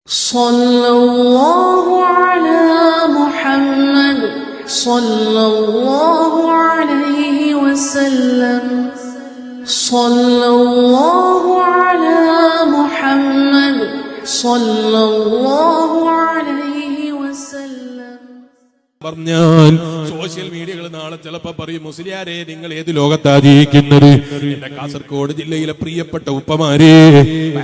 സല്ലല്ലാഹു അലാ മുഹമ്മദ് സല്ലല്ലാഹു അലൈഹി വസല്ലം. സല്ലല്ലാഹു അലാ മുഹമ്മദ് സല്ലല്ലാഹു അലൈഹി വസല്ലം. പറഞ്ഞാൽ സോഷ്യൽ മീഡിയകൾ നാളെ ചിലപ്പോ പറയും, മുസ്ലിയാരെ നിങ്ങൾ ഏത് ലോകത്താ ജീവിക്കുന്നത്? എന്റെ കാസർഗോഡ് ജില്ലയിലെ പ്രിയപ്പെട്ട ഉപ്പമാരെ,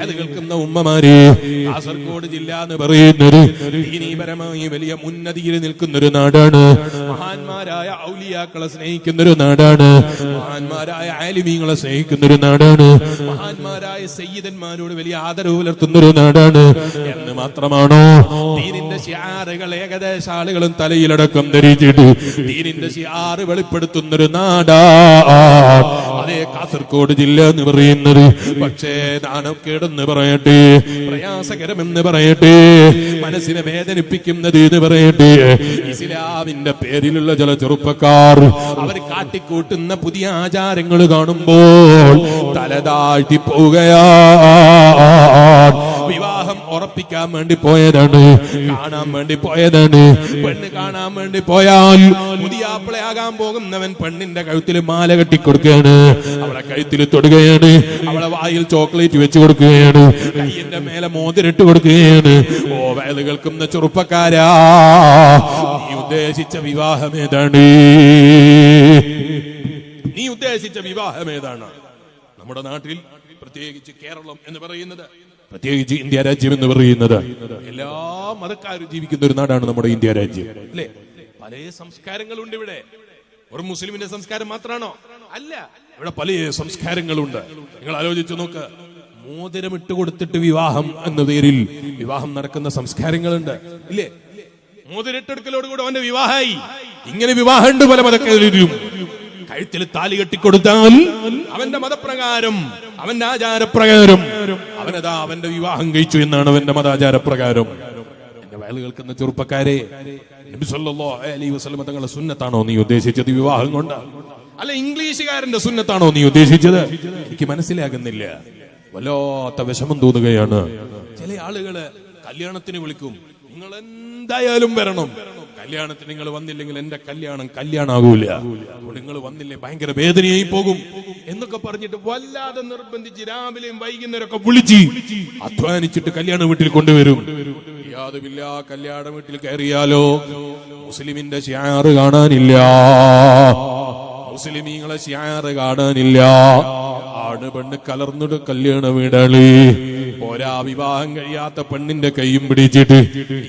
അത് കേൾക്കുന്ന ഉമ്മമാരെ, കാസർഗോഡ് ജില്ല എന്ന് പറയുന്നത് ദീനീപരമായി വലിയ ഉന്നതിയിൽ നിൽക്കുന്ന ഒരു നാടാണ്. മഹാന്മാരായ ഔലിയാക്കളെ സ്നേഹിക്കുന്ന ഒരു നാടാണ്. മഹാന്മാരായ ആലിമീങ്ങളെ സ്നേഹിക്കുന്ന ഒരു നാടാണ്. മഹാന്മാരായ സയ്യിദന്മാരോട് വലിയ ആദരവ് പുലർത്തുന്ന ഒരു നാടാണ്. എന്ന് മാത്രമാണോ, ദീനിന്റെ ശിആറുകൾ ഏകദേശ ആളുകളും തലയിലടക്കം ധരിച്ചിട്ട് ദീനിന്റെ ശിആറ് വെളിപ്പെടുത്തുന്നൊരു നാടാ അതേ കാസർഗോഡ് ജില്ല എന്ന് പറയുന്നത്. പക്ഷേ നാണക്കേടെന്ന് പറയട്ടെ, പ്രയാസകരമെന്ന് പറയട്ടെ, മനസ്സിനെ വേദനിപ്പിക്കുന്നത് എന്ന് പറയട്ടെ, ഇസ്ലാമിന്റെ പേരിലുള്ള ചില ചെറുപ്പക്കാർ അവർ കാട്ടിക്കൂട്ടുന്ന പുതിയ ആചാരങ്ങൾ കാണുമ്പോൾ തലതാഴ്ത്തി പോവുകയാ. വിവാഹം ഉറപ്പിക്കാൻ വേണ്ടി പോയതാണ്, കാണാൻ വേണ്ടി പോയതാണ്. പെണ്ണ് കാണാൻ വേണ്ടി പോയാൽ പുതിയ ആപ്പിളയാകാൻ പോകുന്നവൻ പെണ്ണിന്റെ കഴുത്തിൽ മാല കെട്ടിക്കൊടുക്കുകയാണ്, അവളെ കഴുത്തിൽ തൊടുകയാണ്, അവളെ വായിൽ ചോക്ലേറ്റ് വെച്ച് കൊടുക്കുകയാണ്, കയ്യിന്റെ മേലെ മോതിരിട്ട് കൊടുക്കുകയാണ്. ഓ വയല് കേൾക്കുന്ന ചെറുപ്പക്കാരാ, നീ ഉദ്ദേശിച്ച വിവാഹം ഏതാണ്? നീ ഉദ്ദേശിച്ച വിവാഹം ഏതാണ്? നമ്മുടെ നാട്ടിൽ പ്രത്യേകിച്ച് കേരളം എന്ന് പറയുന്നത്, പ്രത്യേകിച്ച് ഇന്ത്യ രാജ്യം എന്ന് പറയുന്നത് എല്ലാ മതക്കാരും ജീവിക്കുന്ന ഒരു നാടാണ് നമ്മുടെ ഇന്ത്യ രാജ്യം, അല്ലെ? പല സംസ്കാരങ്ങളുണ്ട് ഇവിടെ. ഒരു മുസ്ലിമിന്റെ സംസ്കാരം മാത്രമാണോ? അല്ല, ഇവിടെ പല സംസ്കാരങ്ങളുണ്ട്. നിങ്ങൾ ആലോചിച്ചു നോക്ക്, മോതിരം ഇട്ട് കൊടുത്തിട്ട് വിവാഹം എന്ന പേരിൽ വിവാഹം നടക്കുന്ന സംസ്കാരങ്ങളുണ്ട്, ഇല്ലേ? മോതിരിട്ടെടുക്കലോടുകൂടെ അവന്റെ വിവാഹമായി. ഇങ്ങനെ വിവാഹമുണ്ട് പല മതക്കാരിലും. കഴുത്തിൽ താലി കെട്ടിക്കൊടുത്താൽ അവന്റെ മതപ്രകാരം, അവന്റെ ആചാരപ്രകാരം അവനതാ അവന്റെ വിവാഹം കഴിച്ചു എന്നാണ് അവന്റെ മതാചാരപ്രകാരം. എന്റെ വയല് കേൾക്കുന്ന ചെറുപ്പക്കാരെ, നബി സല്ലല്ലാഹു അലൈഹി വസല്ലം തങ്ങളുടെ സുന്നത്താണോ നീ ഉദ്ദേശിച്ചത് വിവാഹം കൊണ്ട്? അല്ല, ഇംഗ്ലീഷുകാരന്റെ സുന്നത്താണോ നീ ഉദ്ദേശിച്ചത്? എനിക്ക് മനസ്സിലാകുന്നില്ല. വല്ലാത്ത വിഷമം തോന്നുകയാണ്. ചില ആളുകള് കല്യാണത്തിന് വിളിക്കും, നിങ്ങൾ എന്തായാലും വരണം, കല്യാണത്തിന് നിങ്ങൾ വന്നില്ലെങ്കിൽ എന്റെ കല്യാണാകൂല, നിങ്ങൾ വന്നില്ലേ ഭയങ്കര വേദനയായി പോകും എന്നൊക്കെ പറഞ്ഞിട്ട് വല്ലാതെ നിർബന്ധിച്ച് രാവിലെയും വൈകുന്നേരമൊക്കെ വിളിച്ച് അധ്വാനിച്ചിട്ട് കല്യാണ വീട്ടിൽ കൊണ്ടുവരും. യാതൊരുമില്ല, കല്യാണ വീട്ടിൽ കയറിയാലോ മുസ്ലിമിന്റെ ശിആറ് കാണാനില്ല, മുസ്ലിമീങ്ങളെ ശിആറ് കാണാനില്ല. ആണ് പെണ്ണ് കലർന്നിട്ട് കല്യാണ വീടാണ്. പോരാ, വിവാഹം കഴിയാത്ത പെണ്ണിന്റെ കൈയും പിടിച്ചിട്ട്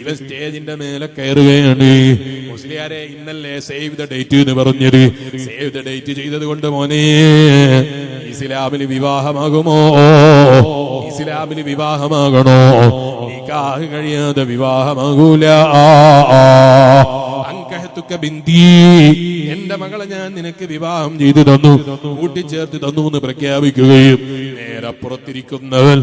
ഇവ സ്റ്റേജിന്റെ മേലെ കയറുകയാണ്. മുസ്ലിയാരെ, ഇന്നല്ലേ സേവ് ദ ഡേറ്റ് എന്ന് പറഞ്ഞത്? സേവ് ദ ഡേറ്റ് ചെയ്തത് കൊണ്ട് മോനെ ഇസ്ലാമിൽ വിവാഹമാകുമോ? ഇസ്ലാമിൽ വിവാഹമാകണോ? നിക്കാഹ് കഴിയാതെ വിവാഹമാകൂല. എന്റെ മകളെ ഞാൻ നിനക്ക് വിവാഹം ചെയ്തു തന്നു, കൂട്ടിച്ചേർത്ത് തന്നു എന്ന് പ്രഖ്യാപിക്കുകയും നേരപ്പുറത്തിരിക്കുന്നവൻ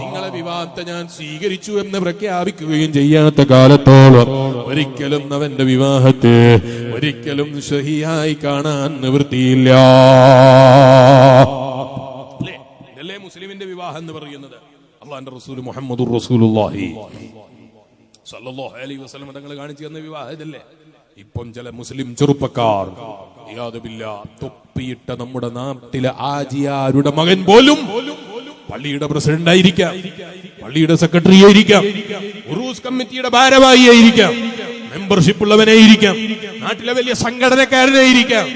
നിങ്ങളെ വിവാഹത്തെ ഞാൻ സ്വീകരിച്ചു എന്ന് പ്രഖ്യാപിക്കുകയും ചെയ്യാത്ത കാലത്തോളം ഒരിക്കലും അവന്റെ വിവാഹത്തെ ഒരിക്കലും സ്വഹിയായി കാണാൻ നിവൃത്തിയില്ല. അല്ലേ മുസ്ലിമിന്റെ വിവാഹം എന്ന് പറയുന്നത്? അല്ലാഹുവിന്റെ റസൂൽ മുഹമ്മദുർ റസൂലുള്ളാഹി സല്ലല്ലാഹു അലൈഹി വസല്ലം തങ്ങൾ കാണിച്ചു തന്ന വിവാഹം ഇതല്ലേ? ഇപ്പം ചില മുസ്ലിം ചെറുപ്പക്കാർ തൊപ്പിയിട്ട നമ്മുടെ നാട്ടിലെ ആജിയാരുടെ മകൻ പോലും പള്ളിയുടെ പ്രസിഡന്റ് ആയിരിക്കാം, പള്ളിയുടെ സെക്രട്ടറി ആയിരിക്കാം, ഉറൂസ് കമ്മിറ്റിയുടെ ഭാരവാഹി ആയിരിക്കാം, മെമ്പർഷിപ്പ് ഉള്ളവനായിരിക്കാം, നാട്ടിലെ വലിയ സംഘടനക്കാരനായിരിക്കാം,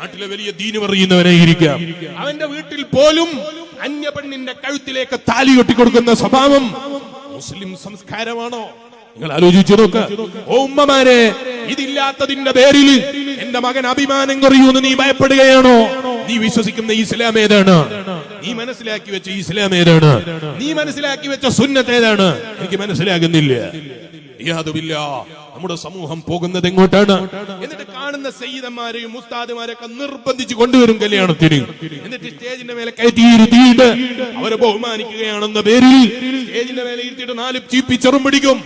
നാട്ടിലെ വലിയ ദീന് പറയുന്നവനായിരിക്കാം. അവന്റെ വീട്ടിൽ പോലും അന്യ പെണ്ണിന്റെ കഴുത്തിലേക്ക് താലി കെട്ടിക്കൊടുക്കുന്ന സ്വഭാവം മുസ്ലിം സംസ്കാരമാണോ? നിങ്ങൾ ആലോചിച്ചു നോക്ക്. ഓ ഉമ്മമാരെ, ഇതില്ലാത്തതിന്റെ പേരിൽ എന്റെ മകൻ അഭിമാനം കുറയൂന്ന് നീ ഭയപ്പെടുകയാണോ? നീ വിശ്വസിക്കുന്ന ഇസ്ലാം ഏതാണ്? നീ മനസ്സിലാക്കി വെച്ച ഇസ്ലാം ഏതാണ്? നീ മനസ്സിലാക്കി വെച്ച സുന്നത്ത് ഏതാണ്? എനിക്ക് മനസ്സിലാകുന്നില്ല. യാതൊരുമില്ല. നമ്മുടെ സമൂഹം പോകുന്നത് എങ്ങോട്ടാണ്? എന്നിട്ട് കാണുന്ന സയ്യിദന്മാരെയും ഉസ്താദുമാരെയൊക്കെ നിർബന്ധിച്ച് കൊണ്ടുവരും കല്യാണത്തിന്. എന്നിട്ട് സ്റ്റേജിന്റെ മേലെ കയറ്റിയിരുത്തിയിട്ട് അവരെ ബഹുമാനിക്കുകയാണെന്ന പേരിൽ സ്റ്റേജിന്റെ മേലെ ഇരുത്തിയിട്ട് 4 ചീപ്പിച്ചറും പിടിക്കും,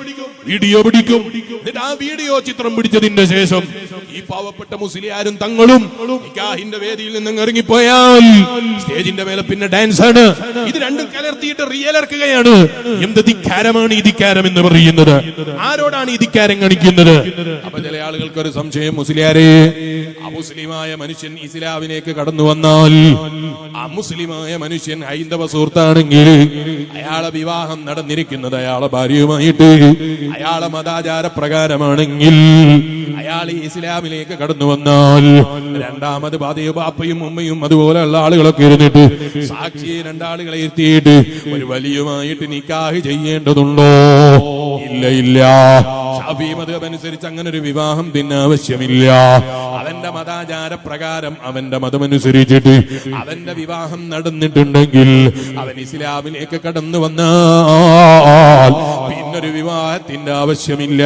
വീഡിയോ പിടിക്കും. എന്നിട്ട് ആ വീഡിയോ ചിത്രം പിടിച്ചതിന്റെ ശേഷം ഈ പാവപ്പെട്ട മുസ്ലിയാരും തങ്ങളും നിക്കാഹിന്റെ വേദിയിൽ നിന്നും ഇറങ്ങിപ്പോയാൽ സ്റ്റേജിന്റെ മേലെ പിന്നെ ഡാൻസ് ആണ്. ഇത് രണ്ടും കലർത്തിയിട്ട് റിയലർക്കുകയാണ്. എന്ത് ധിക്കാരമാണ് ഈ ധിക്കാരം എന്ന് പറയുന്നത്? ആരോടാണ് ഈ ധിക്കാരം കാണിക്കുന്നത്? അപ്പൊ ചില ആളുകൾക്ക് ഒരു സംശയം, മുസ്ലിയാരെ, അമുസ്ലിമായ മനുഷ്യൻ ഇസ്ലാമിലേക്ക് കടന്നു വന്നാൽ, അമുസ്ലിമായ മനുഷ്യൻ ഹൈന്ദവ സുഹൃത്താണെങ്കിൽ അയാളെ വിവാഹം നടന്നിരിക്കുന്നത് അയാളെ ഭാര്യയുമായിട്ട് അയാളെ മതാചാര പ്രകാരമാണെങ്കിൽ, അയാൾ ഇസ്ലാമിലേക്ക് കടന്നു വന്നാൽ രണ്ടാമത് ഭാര്യയും ബാപ്പയും ഉമ്മയും അതുപോലെയുള്ള ആളുകളൊക്കെ ഇരുന്നിട്ട് സാക്ഷിയെ രണ്ടാളുകളെ ഇരുത്തിയിട്ട് ഒരു വലിയുമായിട്ട് നിക്കാഹ് ചെയ്യേണ്ടതുണ്ടോ? ഇല്ല, ഇല്ല. ശാഫി മദ്ഹബ് അനുസരിച്ച് അങ്ങനെ ഒരു വിവാഹം പിന്നെ ആവശ്യമില്ല. അവന്റെ മതാചാര പ്രകാരം അവന്റെ മതമനുസരിച്ചിട്ട് അവന്റെ വിവാഹം നടന്നിട്ടുണ്ടെങ്കിൽ അവൻ ഇസ്ലാമിലേക്ക് കടന്നു വന്നാൽ പിന്നൊരു വിവാഹത്തിന്റെ ആവശ്യമില്ല.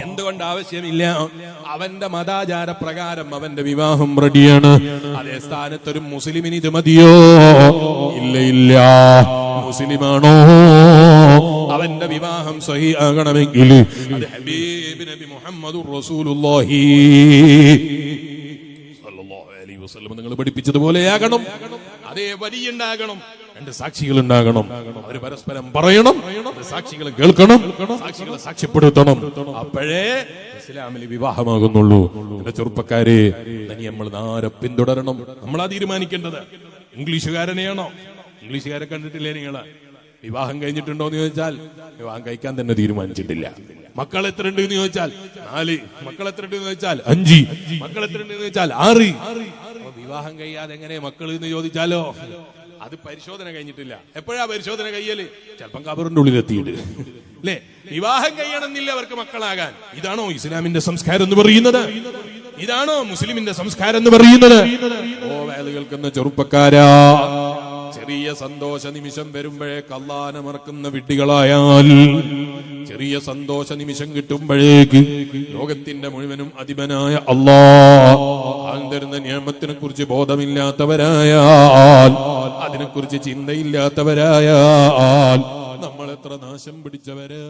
എന്തുകൊണ്ട് ആവശ്യമില്ല? അവന്റെ മതാചാര പ്രകാരം അവന്റെ വിവാഹം റെഡിയാണ്. അതേ സ്ഥാനത്ത് ഒരു മുസ്ലിമിന് ഇത് മതിയോ? ഇല്ല, ഇല്ല. മുസ്ലിമാണോ അവന്റെ വിവാഹം സഹീഹ് ആകണമെങ്കിൽ അത് ഹബീബ് നബി മുഹമ്മദുർ റസൂലുള്ളാഹി സ്വല്ലല്ലാഹു അലൈഹി വസല്ലം നിങ്ങൾ പഠിപ്പിച്ചതുപോലെയാകണം. അതേ വരിയുണ്ടാകണം, രണ്ട് സാക്ഷികൾ ഉണ്ടാകണം, അവർ പരസ്പരം പറയണം, സാക്ഷികൾ കേൾക്കണം, സാക്ഷികളെ സാക്ഷ്യപ്പെടുത്തണം. അപ്പോഴേ ഇസ്ലാമിൽ വിവാഹമാകുന്നുള്ളൂ. എന്റെ ചെറുപ്പക്കാരെ, നമ്മൾ ആരെ പിന്തുടരണം? നമ്മളാ തീരുമാനിക്കേണ്ടത്. ഇംഗ്ലീഷുകാരനെയാണോ? ഇംഗ്ലീഷുകാരെ കണ്ടിട്ടില്ലേ നിങ്ങള്? വിവാഹം കഴിഞ്ഞിട്ടുണ്ടോ എന്ന് ചോദിച്ചാൽ വിവാഹം കഴിക്കാൻ തന്നെ തീരുമാനിച്ചിട്ടില്ല. മക്കൾ എത്ര ഉണ്ട് എന്ന് ചോദിച്ചാൽ 4, മക്കൾ എത്ര ഉണ്ട് എന്ന് ചോദിച്ചാൽ 5, മക്കൾ എത്ര ഉണ്ട് എന്ന് ചോദിച്ചാൽ 6. വിവാഹം കഴിയാതെ എങ്ങനെ മക്കൾ എന്ന് ചോദിച്ചാലോ അത് പരിശോധന കഴിഞ്ഞിട്ടില്ല. എപ്പോഴാ പരിശോധന കഴിയല്? ചിലപ്പം കബറിന്റെ ഉള്ളിലെത്തിയിട്ട് അല്ലേ? വിവാഹം കഴിയണമെന്നില്ല അവർക്ക് മക്കളാകാൻ. ഇതാണോ ഇസ്ലാമിന്റെ സംസ്കാരം എന്ന് പറയുന്നത്? ഇതാണോ മുസ്ലിമിന്റെ സംസ്കാരം എന്ന് പറയുന്നത്? ഓ വേല കേൾക്കുന്ന ചെറുപ്പക്കാരാ, ചെറിയ സന്തോഷ നിമിഷം വരുമ്പോഴേക്ക് അല്ലാഹനെ മറക്കുന്ന വിഡ്ഢികളായാൽ, ചെറിയ സന്തോഷ നിമിഷം കിട്ടുമ്പോഴേക്ക് ലോകത്തിന്റെ മുഴുവനും അധിപനായ അല്ലാഹ് തരുന്ന നിയമത്തിനെ കുറിച്ച് ബോധമില്ലാത്തവരായാൽ, അതിനെക്കുറിച്ച് ചിന്തയില്ലാത്തവരായാൽ നമ്മൾ എത്ര നാശം പിടിച്ചവരാ.